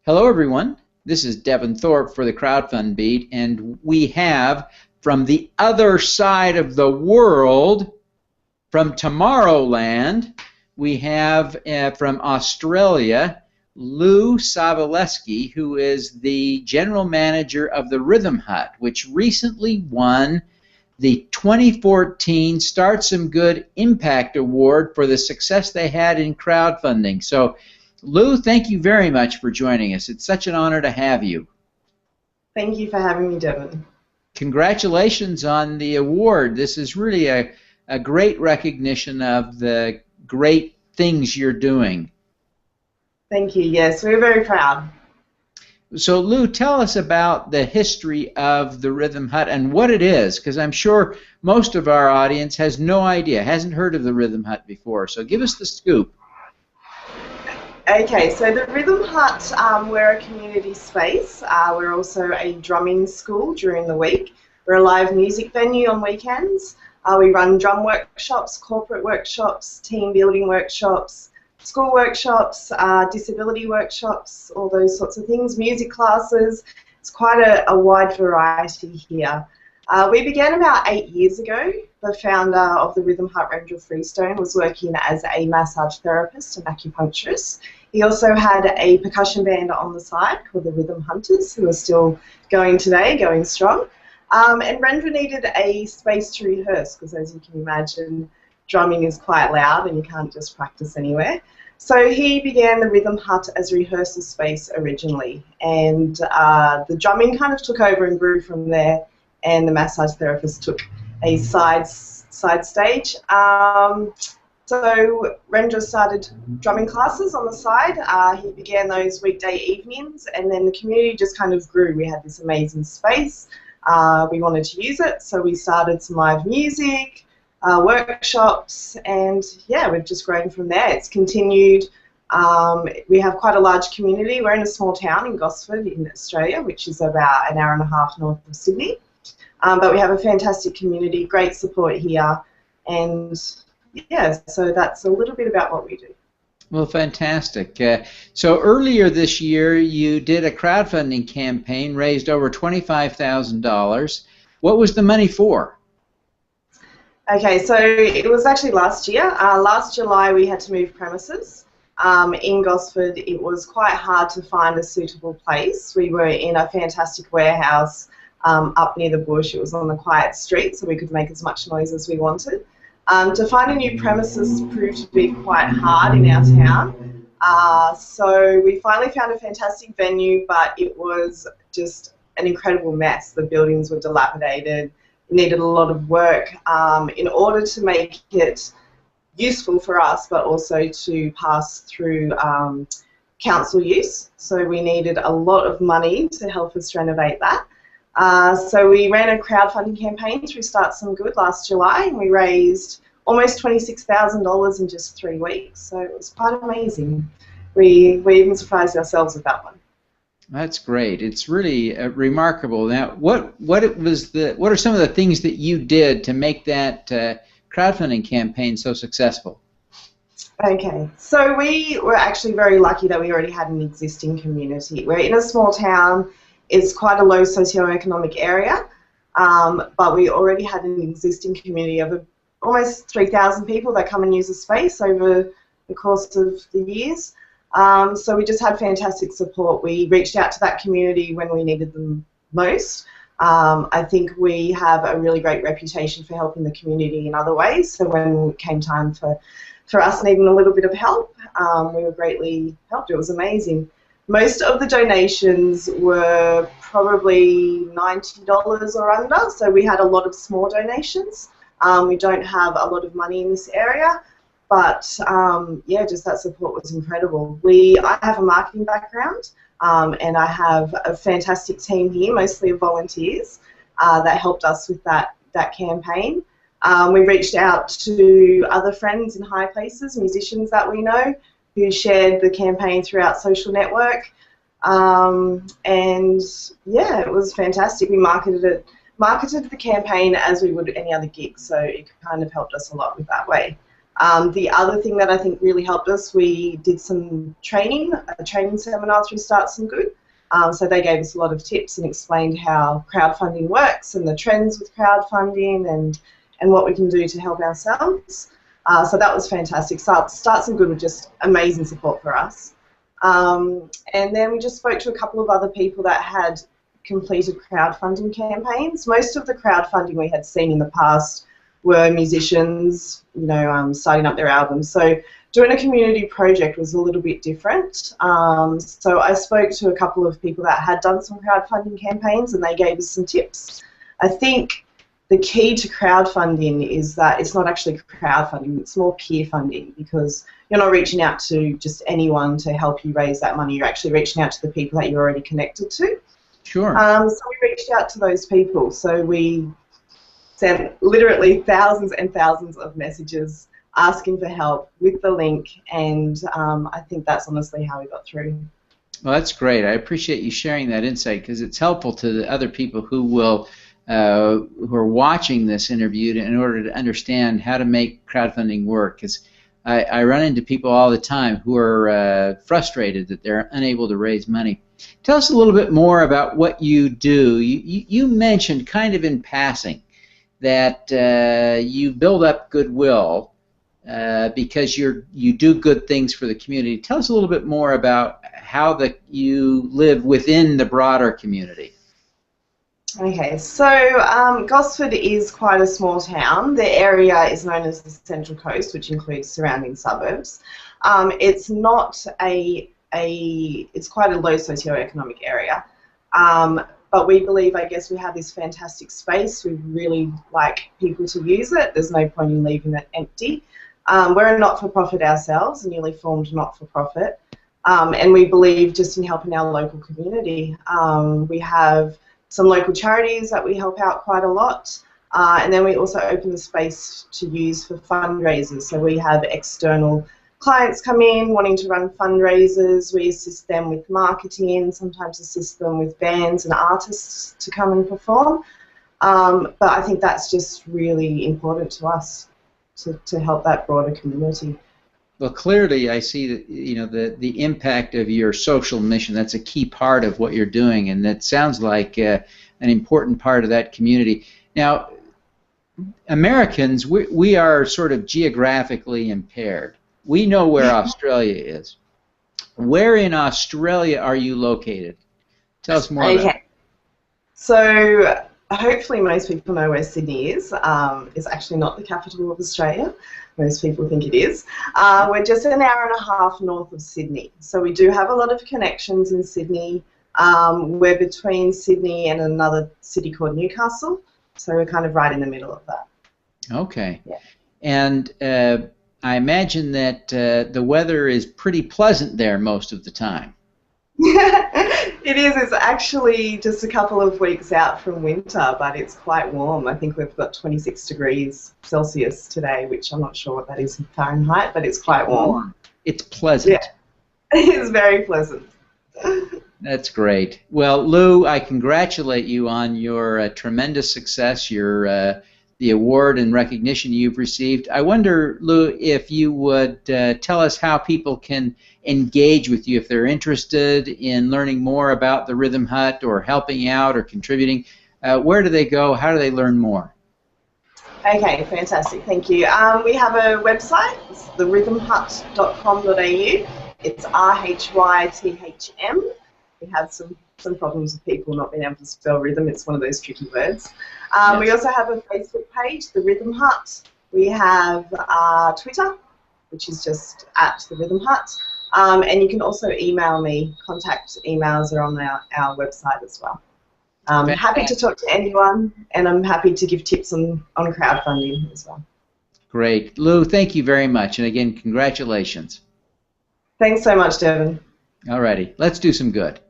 Hello, everyone. This is Devin Thorpe for the CrowdFundBeat, and we have from the other side of the world, from Tomorrowland, we have from Australia, Lou Savaleski, who is the general manager of the Rhythm Hut, which recently won the 2014 StartSomeGood Impact Award for the success they had in crowdfunding. So, Lou, thank you very much for joining us. It's such an honor to have you. Thank you for having me, Devin. Congratulations on the award. This is really a great recognition of the great things you're doing. Thank you. Yes, we're very proud. So, Lou, tell us about the history of the Rhythm Hut and what it is, because I'm sure most of our audience has no idea, hasn't heard of the Rhythm Hut before. So give us the scoop. Okay, so the Rhythm Hut, we're a community space. We're also a drumming school during the week. We're a live music venue on weekends. We run drum workshops, corporate workshops, team building workshops, school workshops, disability workshops, all those sorts of things, music classes. It's quite a wide variety here. We began about 8 years ago. The founder of the Rhythm Hut, Rendra Freestone, was working as a massage therapist and acupuncturist. He also had a percussion band on the side called the Rhythm Hunters, who are still going today, going strong. And Rendra needed a space to rehearse because, as you can imagine, drumming is quite loud and you can't just practice anywhere. So he began the Rhythm Hut as a rehearsal space originally, and the drumming kind of took over and grew from there, and the massage therapist took a side stage. So Rendra started drumming classes on the side. He began those weekday evenings, and then the community just kind of grew. We had this amazing space. We wanted to use it, so we started some live music, workshops, and yeah, we've just grown from there. It's continued. We have quite a large community. We're in a small town in Gosford in Australia, which is about an hour and a half north of Sydney. But we have a fantastic community, great support here, and yeah, so that's a little bit about what we do. Well, fantastic. So earlier this year, you did a crowdfunding campaign, raised over $25,000. What was the money for? Okay, so it was actually last year. Last July, we had to move premises. In Gosford, it was quite hard to find a suitable place. We were in a fantastic warehouse up near the bush. It was on the quiet street, so we could make as much noise as we wanted. To find a new premises proved to be quite hard in our town. So we finally found a fantastic venue, but it was just an incredible mess. The buildings were dilapidated, needed a lot of work in order to make it useful for us, but also to pass through council use. So we needed a lot of money to help us renovate that. So we ran a crowdfunding campaign through StartSomeGood last July, and we raised almost $26,000 in just 3 weeks. So it was quite amazing. We even surprised ourselves with that one. That's great. It's really remarkable. Now, what are some of the things that you did to make that crowdfunding campaign so successful? Okay, so we were actually very lucky that we already had an existing community. We're in a small town. It's quite a low socioeconomic area, but we already had an existing community of almost 3,000 people that come and use the space over the course of the years. So we just had fantastic support. We reached out to that community when we needed them most. I think we have a really great reputation for helping the community in other ways. So when it came time for us needing a little bit of help, we were greatly helped. It was amazing. Most of the donations were probably $90 or under, so we had a lot of small donations. We don't have a lot of money in this area, but yeah, just that support was incredible. I have a marketing background, and I have a fantastic team here, mostly of volunteers, that helped us with that campaign. We reached out to other friends in high places, musicians that we know, who shared the campaign throughout social network, and yeah, it was fantastic. We marketed the campaign as we would any other gig, so it kind of helped us a lot with that way. The other thing that I think really helped us, we did some training, a training seminar through StartSomeGood. So they gave us a lot of tips and explained how crowdfunding works and the trends with crowdfunding and what we can do to help ourselves. So that was fantastic. StartSomeGood were just amazing support for us. And then we just spoke to a couple of other people that had completed crowdfunding campaigns. Most of the crowdfunding we had seen in the past were musicians, starting up their albums. So doing a community project was a little bit different. So I spoke to a couple of people that had done some crowdfunding campaigns, and they gave us some tips. I think the key to crowdfunding is that it's not actually crowdfunding, it's more peer funding, because you're not reaching out to just anyone to help you raise that money. You're actually reaching out to the people that you're already connected to. Sure. So we reached out to those people. So we sent literally thousands and thousands of messages asking for help with the link, and I think that's honestly how we got through. Well, that's great. I appreciate you sharing that insight, because it's helpful to the other people who are watching this interview in order to understand how to make crowdfunding work. Because I run into people all the time who are frustrated that they're unable to raise money. Tell us a little bit more about what you do. You mentioned kind of in passing that you build up goodwill because you do good things for the community. Tell us a little bit more about how you live within the broader community. Okay, so Gosford is quite a small town. The area is known as the Central Coast, which includes surrounding suburbs. It's not it's quite a low socioeconomic area. But we believe, I guess, we have this fantastic space. We really like people to use it. There's no point in leaving it empty. We're a not-for-profit ourselves, a newly formed not-for-profit, and we believe just in helping our local community. We have some local charities that we help out quite a lot, and then we also open the space to use for fundraisers. So we have external clients come in wanting to run fundraisers. We assist them with marketing, sometimes assist them with bands and artists to come and perform. But I think that's just really important to us to help that broader community. Well, clearly I see that the impact of your social mission. That's a key part of what you're doing, and that sounds like an important part of that community. Now, Americans, we are sort of geographically impaired. We know where Australia is. Where in Australia are you located? Tell us more about it. So hopefully most people know where Sydney is. It's actually not the capital of Australia. Most people think it is. We're just an hour and a half north of Sydney. So we do have a lot of connections in Sydney. We're between Sydney and another city called Newcastle. So we're kind of right in the middle of that. Okay. Yeah. And I imagine that the weather is pretty pleasant there most of the time. It is. It's actually just a couple of weeks out from winter, but it's quite warm. I think we've got 26 degrees Celsius today, which I'm not sure what that is in Fahrenheit, but it's quite warm. It's pleasant. Yeah, it's very pleasant. That's great. Well, Lou, I congratulate you on your tremendous success, the award and recognition you've received. I wonder, Lou, if you would tell us how people can engage with you if they're interested in learning more about the Rhythm Hut or helping out or contributing. Where do they go? How do they learn more? Okay, fantastic. Thank you. We have a website. It's therhythmhut.com.au. It's RHYTHM. We have some problems with people not being able to spell rhythm. It's one of those tricky words. Yes. We also have a Facebook page, The Rhythm Hut. We have Twitter, which is just @The Rhythm Hut. And you can also email me. Contact emails are on our website as well. I'm happy to talk to anyone, and I'm happy to give tips on crowdfunding as well. Great. Lou, thank you very much. And again, congratulations. Thanks so much, Devin. All righty. Let's do some good.